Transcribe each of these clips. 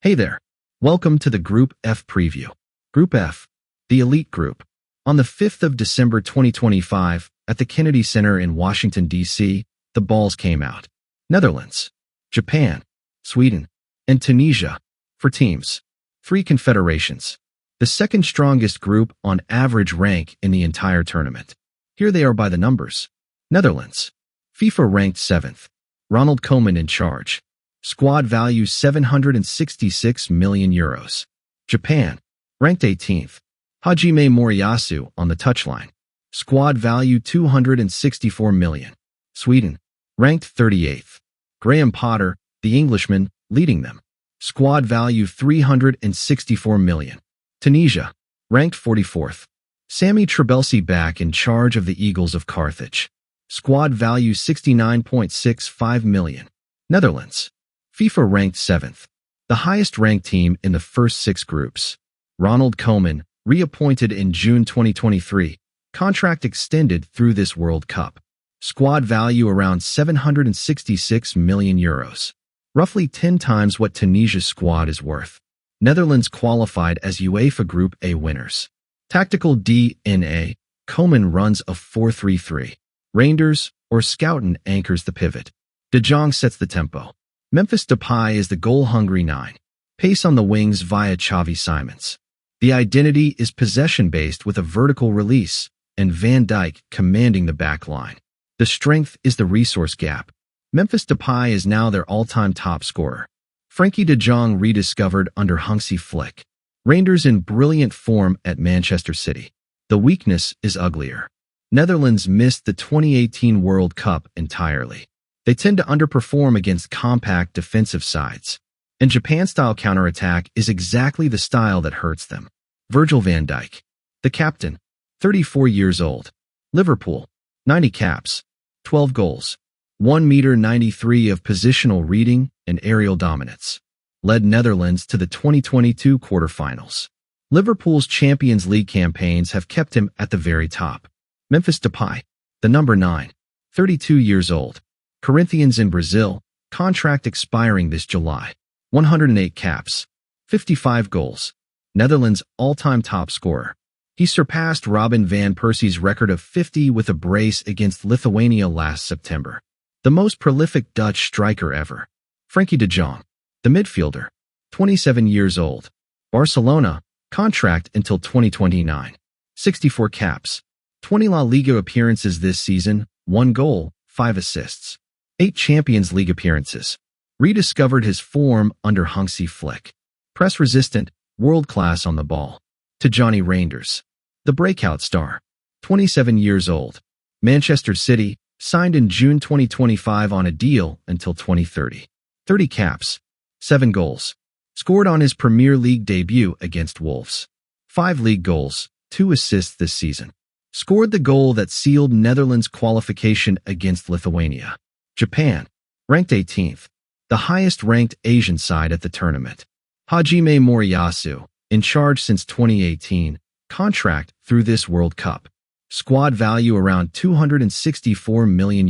Hey there. Welcome to the Group F preview. Group F, the elite group. On the 5th of December 2025, at the Kennedy Center in Washington, D.C., the balls came out. Netherlands, Japan, Sweden, and Tunisia for teams. 3 confederations. The second strongest group on average rank in the entire tournament. Here they are by the numbers. Netherlands, FIFA ranked 7th. Ronald Koeman in charge. Squad value €766 million. Japan, ranked 18th. Hajime Moriyasu on the touchline. Squad value €264 million. Sweden, ranked 38th. Graham Potter, the Englishman, leading them. Squad value €364 million. Tunisia, ranked 44th. Sami Trabelsi back in charge of the Eagles of Carthage. Squad value €69.65 million. Netherlands, FIFA ranked 7th. The highest ranked team in the first 6 groups. Ronald Koeman, reappointed in June 2023, contract extended through this World Cup. Squad value around €766 million. Roughly 10 times what Tunisia's squad is worth. Netherlands qualified as UEFA Group A winners. Tactical DNA, Koeman runs a 4-3-3. Reijnders or Schouten anchors the pivot. Jong sets the tempo. Memphis Depay is the goal-hungry 9. Pace on the wings via Xavi Simons. The identity is possession-based with a vertical release, and Van Dijk commanding the back line. The strength is the resource gap. Memphis Depay is now their all-time top scorer. Frenkie de Jong rediscovered under Hansi Flick. Reijnders in brilliant form at Manchester City. The weakness is uglier. Netherlands missed the 2018 World Cup entirely. They tend to underperform against compact defensive sides. And Japan-style counterattack is exactly the style that hurts them. Virgil van Dijk, the captain, 34 years old. Liverpool, 90 caps, 12 goals, 1.93 m of positional reading and aerial dominance. Led Netherlands to the 2022 quarterfinals. Liverpool's Champions League campaigns have kept him at the very top. Memphis Depay, the number 9, 32 years old. Corinthians in Brazil, contract expiring this July. 108 caps, 55 goals. Netherlands' all-time top scorer. He surpassed Robin van Persie's record of 50 with a brace against Lithuania last September. The most prolific Dutch striker ever. Frenkie de Jong, the midfielder, 27 years old. Barcelona, contract until 2029. 64 caps, 20 La Liga appearances this season, 1 goal, 5 assists. 8 Champions League appearances. Rediscovered his form under Hansi Flick. Press-resistant, world-class on the ball. Tijjani Reijnders, the breakout star, 27 years old. Manchester City, signed in June 2025 on a deal until 2030. 30 caps, 7 goals. Scored on his Premier League debut against Wolves. 5 league goals, 2 assists this season. Scored the goal that sealed Netherlands' qualification against Lithuania. Japan, ranked 18th, the highest-ranked Asian side at the tournament. Hajime Moriyasu, in charge since 2018, contract through this World Cup. Squad value around €264 million.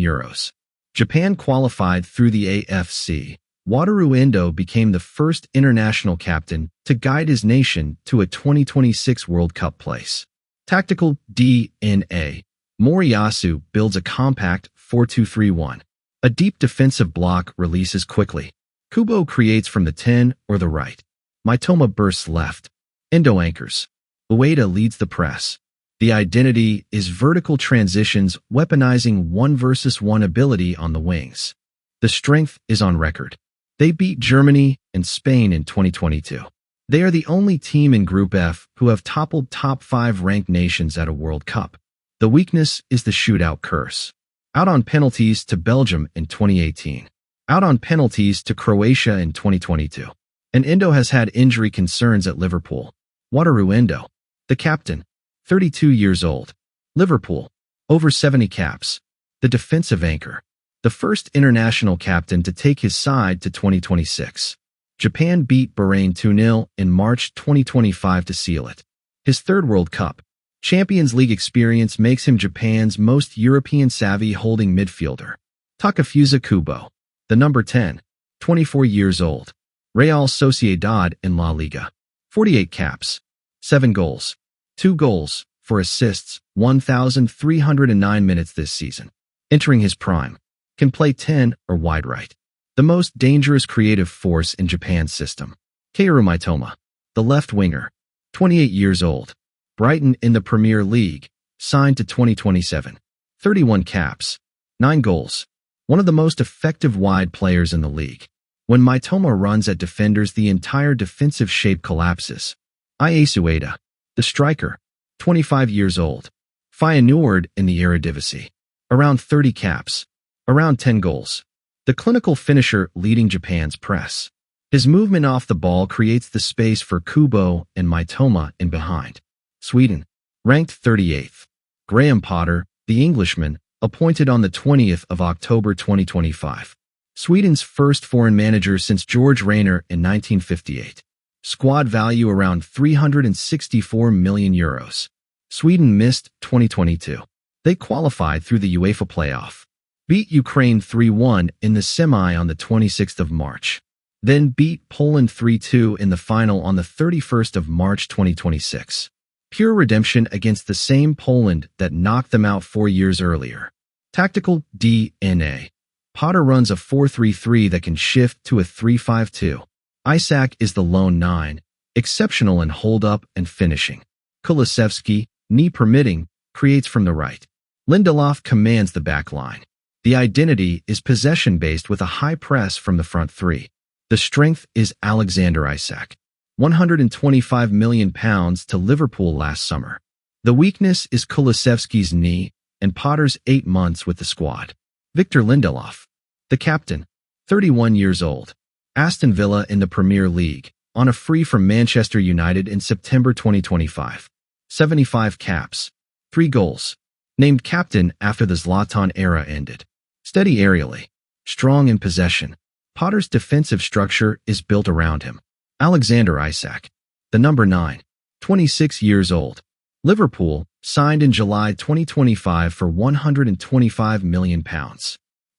Japan qualified through the AFC. Wataru Endo became the first international captain to guide his nation to a 2026 World Cup place. Tactical DNA, Moriyasu builds a compact 4-2-3-1. A deep defensive block releases quickly. Kubo creates from the 10 or the right. Mitoma bursts left. Endo anchors. Ueda leads the press. The identity is vertical transitions weaponizing 1-versus-1 ability on the wings. The strength is on record. They beat Germany and Spain in 2022. They are the only team in Group F who have toppled top 5 ranked nations at a World Cup. The weakness is the shootout curse. Out on penalties to Belgium in 2018. Out on penalties to Croatia in 2022. And Endo has had injury concerns at Liverpool. Wataru Endo, the captain, 32 years old. Liverpool, over 70 caps. The defensive anchor. The first international captain to take his side to 2026. Japan beat Bahrain 2-0 in March 2025 to seal it. His 3rd World Cup. Champions League experience makes him Japan's most European-savvy holding midfielder. Takefusa Kubo, the number 10, 24 years old. Real Sociedad in La Liga. 48 caps. 7 goals. 2 goals, 4 assists, 1,309 minutes this season. Entering his prime. Can play 10 or wide right. The most dangerous creative force in Japan's system. Kaoru Mitoma. The left winger. 28 years old. Brighton in the Premier League. Signed to 2027. 31 caps. 9 goals. One of the most effective wide players in the league. When Mitoma runs at defenders, the entire defensive shape collapses. Ueda. The striker. 25 years old. Feyenoord in the Eredivisie. Around 30 caps. Around 10 goals. The clinical finisher leading Japan's press. His movement off the ball creates the space for Kubo and Mitoma in behind. Sweden. Ranked 38th. Graham Potter, the Englishman, appointed on the 20th of October 2025. Sweden's first foreign manager since George Reijnders in 1958. Squad value around 364 million euros. Sweden missed 2022. They qualified through the UEFA playoff. Beat Ukraine 3-1 in the semi on the 26th of March. Then beat Poland 3-2 in the final on the 31st of March 2026. Pure redemption against the same Poland that knocked them out 4 years earlier. Tactical DNA. Potter runs a 4-3-3 that can shift to a 3-5-2. Isak is the lone 9, exceptional in hold-up and finishing. Kulusevski, knee permitting, creates from the right. Lindelöf commands the back line. The identity is possession-based with a high press from the front three. The strength is Alexander Isak. £125 million to Liverpool last summer. The weakness is Kulusevski's knee and Potter's 8 months with the squad. Victor Lindelöf. The captain. 31 years old. Aston Villa in the Premier League, on a free from Manchester United in September 2025. 75 caps. 3 goals. Named captain after the Zlatan era ended. Steady aerially. Strong in possession. Potter's defensive structure is built around him. Alexander Isak. The number 9. 26 years old. Liverpool, signed in July 2025 for £125 million.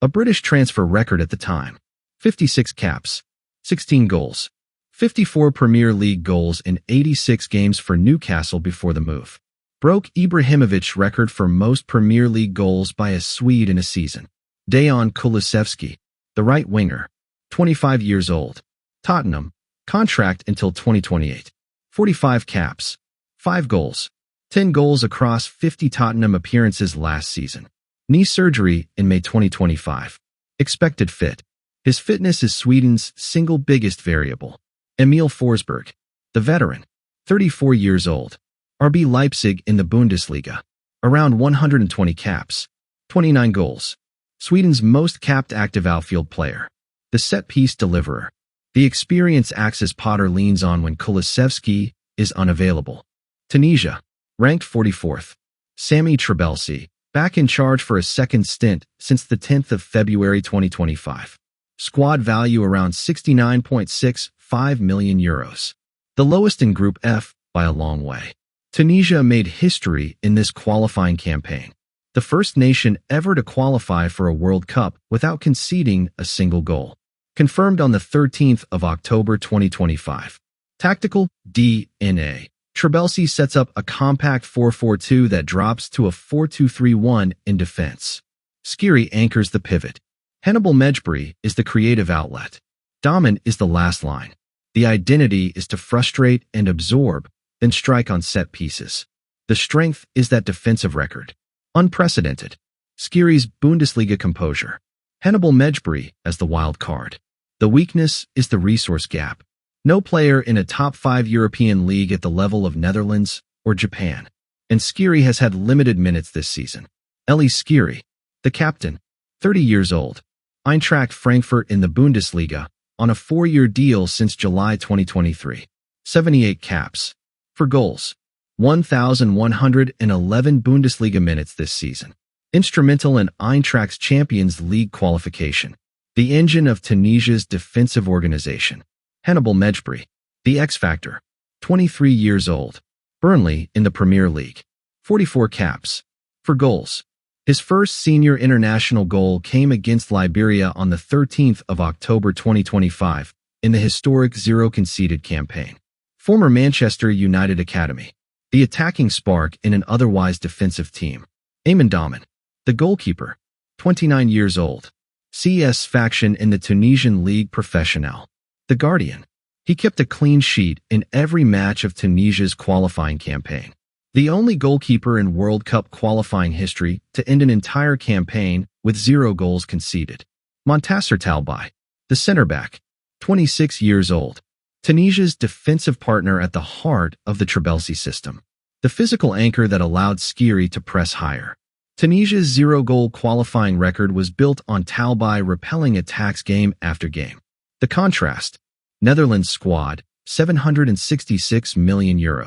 A British transfer record at the time. 56 caps. 16 goals. 54 Premier League goals in 86 games for Newcastle before the move. Broke Ibrahimovic's record for most Premier League goals by a Swede in a season. Dejan Kulusevski. The right winger. 25 years old. Tottenham. Contract until 2028. 45 caps. 5 goals. 10 goals across 50 Tottenham appearances last season. Knee surgery in May 2025. Expected fit. His fitness is Sweden's single biggest variable. Emil Forsberg. The veteran. 34 years old. RB Leipzig in the Bundesliga. Around 120 caps. 29 goals. Sweden's most capped active outfield player. The set-piece deliverer. The experience acts as Potter leans on when Kulusevski is unavailable. Tunisia. Ranked 44th. Sami Trabelsi, back in charge for a second stint since the 10th of February 2025. Squad value around 69.65 million euros. The lowest in Group F by a long way. Tunisia made history in this qualifying campaign. The first nation ever to qualify for a World Cup without conceding a single goal. Confirmed on the 13th of October 2025. Tactical DNA. Trabelsi sets up a compact 4-4-2 that drops to a 4-2-3-1 in defense. Skhiri anchors the pivot. Mejbri is the creative outlet. Dahmen is the last line. The identity is to frustrate and absorb, then strike on set pieces. The strength is that defensive record. Unprecedented. Skhiri's Bundesliga composure. Mejbri as the wild card. The weakness is the resource gap. No player in a top 5 European league at the level of Netherlands or Japan. And Skhiri has had limited minutes this season. Eli Skhiri. The captain. 30 years old. Eintracht Frankfurt in the Bundesliga, on a 4-year deal since July 2023. 78 caps. For goals. 1,111 Bundesliga minutes this season. Instrumental in Eintracht's Champions League qualification. The engine of Tunisia's defensive organization. Mejbri. The X-Factor. 23 years old. Burnley in the Premier League. 44 caps. For goals. His first senior international goal came against Liberia on the 13th of October 2025, in the historic zero conceded campaign. Former Manchester United Academy, the attacking spark in an otherwise defensive team. Dahmen, the goalkeeper, 29 years old. CS faction in the Tunisian League Professionnelle. The Guardian. He kept a clean sheet in every match of Tunisia's qualifying campaign. The only goalkeeper in World Cup qualifying history to end an entire campaign with 0 goals conceded. Talbi, the center-back, 26 years old. Tunisia's defensive partner at the heart of the Trebelsi system. The physical anchor that allowed Skhiri to press higher. Tunisia's 0-goal qualifying record was built on Talbi repelling attacks game after game. The contrast. Netherlands squad, €766 million.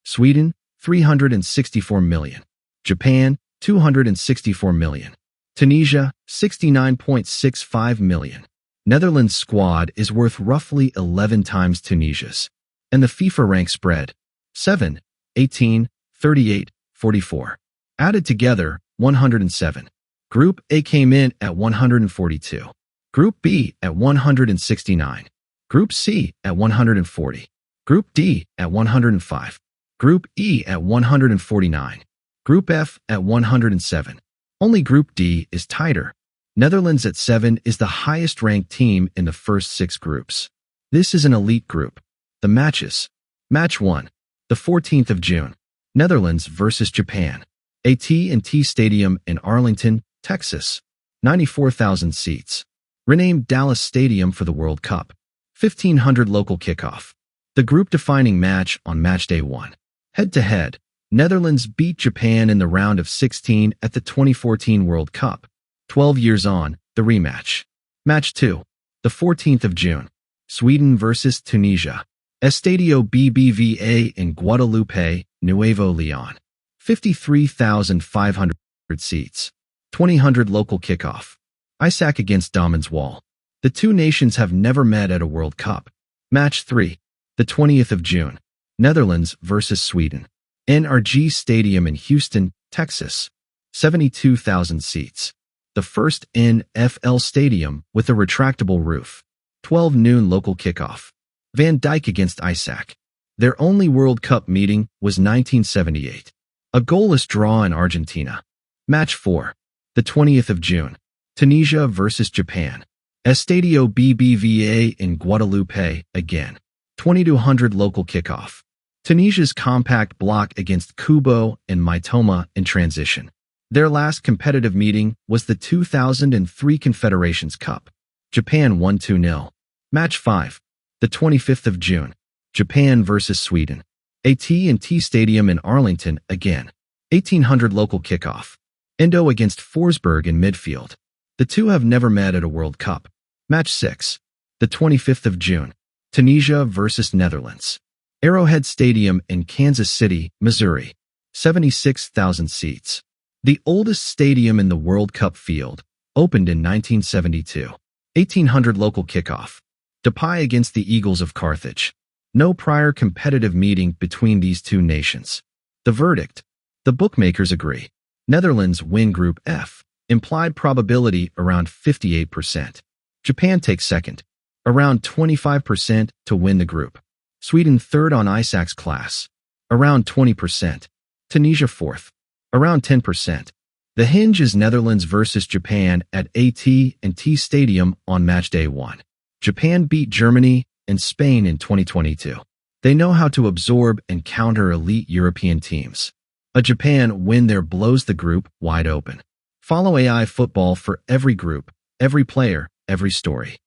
Sweden, €364 million. Japan, €264 million. Tunisia, €69.65 million. Netherlands squad is worth roughly 11 times Tunisia's. And the FIFA rank spread, 7, 18, 38, 44. Added together, 107. Group A came in at 142. Group B at 169. Group C at 140. Group D at 105. Group E at 149. Group F at 107. Only Group D is tighter. Netherlands at 7 is the highest-ranked team in the first 6 groups. This is an elite group. The matches. Match 1. The 14th of June. Netherlands versus Japan. AT&T Stadium in Arlington, Texas. 94,000 seats. Renamed Dallas Stadium for the World Cup. 1,500 local kickoff. The group-defining match on matchday 1. Head-to-head, Netherlands beat Japan in the round of 16 at the 2014 World Cup. 12 years on, the rematch. Match 2. The 14th of June. Sweden versus Tunisia. Estadio BBVA in Guadalupe, Nuevo Leon. 53,500 seats. 2,000 local kickoff. Isak against Dahmen's wall. The two nations have never met at a World Cup. Match 3. The 20th of June. Netherlands versus Sweden. NRG Stadium in Houston, Texas. 72,000 seats. The first NFL stadium with a retractable roof. 12 noon local kickoff. Van Dijk against Isak. Their only World Cup meeting was 1978. A goalless draw in Argentina. Match 4. The 20th of June. Tunisia versus Japan. Estadio BBVA in Guadalupe, again. 2,200 local kickoff. Tunisia's compact block against Kubo and Mitoma in transition. Their last competitive meeting was the 2003 Confederations Cup. Japan won 2-0. Match 5. The 25th of June. Japan versus Sweden. AT&T Stadium in Arlington, again. 1,800 local kickoff. Endo against Forsberg in midfield. The two have never met at a World Cup. Match 6. The 25th of June. Tunisia versus Netherlands. Arrowhead Stadium in Kansas City, Missouri. 76,000 seats. The oldest stadium in the World Cup field, opened in 1972. 1,800 local kickoff. Depay against the Eagles of Carthage. No prior competitive meeting between these two nations. The verdict. The bookmakers agree. Netherlands win Group F. Implied probability around 58%. Japan takes second. Around 25% to win the group. Sweden third on Isak's class. Around 20%. Tunisia fourth. Around 10%. The hinge is Netherlands versus Japan at AT&T Stadium on matchday 1. Japan beat Germany and Spain in 2022. They know how to absorb and counter elite European teams. A Japan win there blows the group wide open. Follow AI Football for every group, every player, every story.